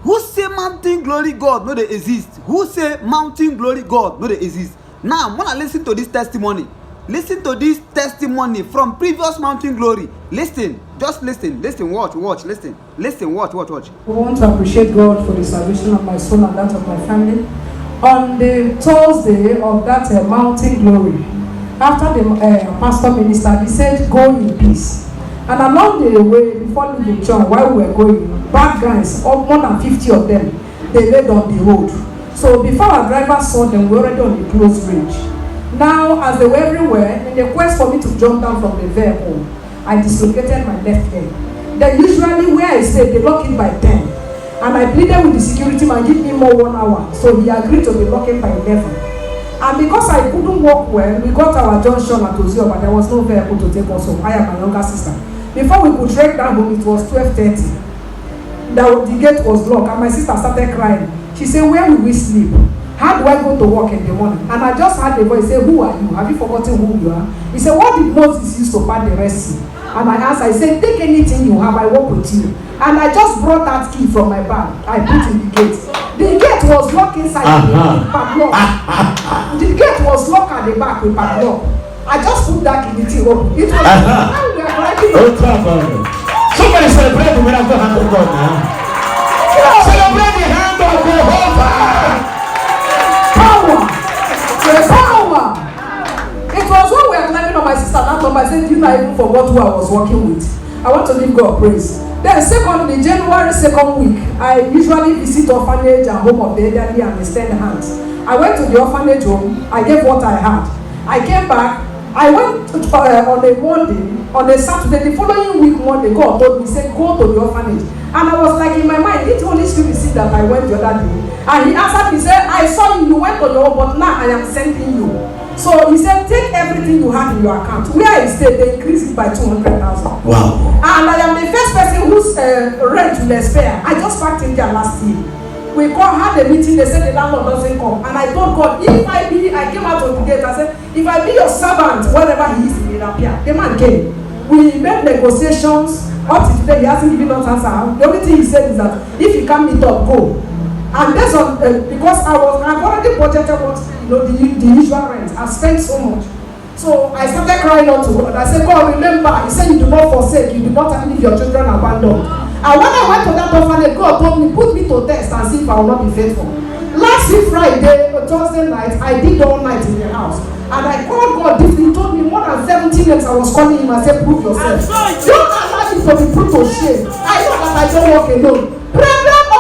Who say mountain glory God no they exist? Who say mountain glory God no they exist? Now, when I listen to this testimony, listen to this testimony from previous mountain glory. Listen, just listen, watch, listen, watch. We want to appreciate God for the salvation of my soul and that of my family. On the Thursday of that mountain glory, after the pastor ministered, he said, "Go in peace." And along the way, before leaving John, while we were going, bad guys, more than 50 of them, they laid on the road. So before our driver saw them, we were already on the close range. Now, as they were everywhere, in the quest for me to jump down from the vehicle, I dislocated my left leg. Then usually where I stay, they lock it by 10. And I pleaded with the security man, give me more 1 hour. So he agreed to be locking by 11. And because I couldn't walk well, we got our junction at Ozio, but there was no vehicle to take us home. I am my younger sister. Before we could trek down home, it was 12:30. The gate was locked, and my sister started crying. She said, "Where will we sleep? How do I go to work in the morning?" And I just heard the voice say, "Who are you? Have you forgotten who you are?" He said, "What did Moses use to part the Red Sea?" And I answered, I said, "Take anything you have, I work with you." And I just brought that key from my bag. I put in the gate. The gate was locked inside with padlock. The gate was locked at the back with padlock. I just put that in the thing open. It was somebody celebrate the miracle hand of God now. Celebrate the hand of Jehovah. Power. It was when we were climbing on my sister that time. I said, "Didn't I even forgot who I was working with?" I want to give God praise. Then secondly, January 2nd week, I usually visit orphanage and home of the elderly and extend hands. I went to the orphanage home. I gave what I had. I came back. I went on a Monday, on a Saturday, the following week Monday, God told me, he said, "Go to the orphanage." And I was like, in my mind, did Holy Spirit see that I went the other day? And he answered me, he said, "I saw you went on your own, but now I am sending you." So he said, "Take everything you have in your account." Where I stayed, they increased it by 200,000. Wow. And I am the first person whose rent will expire. I just packed in there last year. We had a meeting, they said the landlord doesn't come. And I told God, I came out of the gate, I said, "If I be your servant, wherever he is, he will appear." The man came. We made negotiations. Up to today, he hasn't given us answer. The only thing he said is that if you can't meet up, go. And that's on because I've already budgeted what the usual rent. I spent so much. So I started crying out to God. I said, "God, remember, you said you do not forsake, you do not leave your children abandoned." And when I went to that orphanage, God told me, put me to test and see if I will not be faithful. Last week Friday, Thursday night, I did all night in the house. And I called God. He told me more than 17 times I was calling him. I said, "Prove yourself. Don't allow me to be put to shame. I know that I don't walk alone. Pray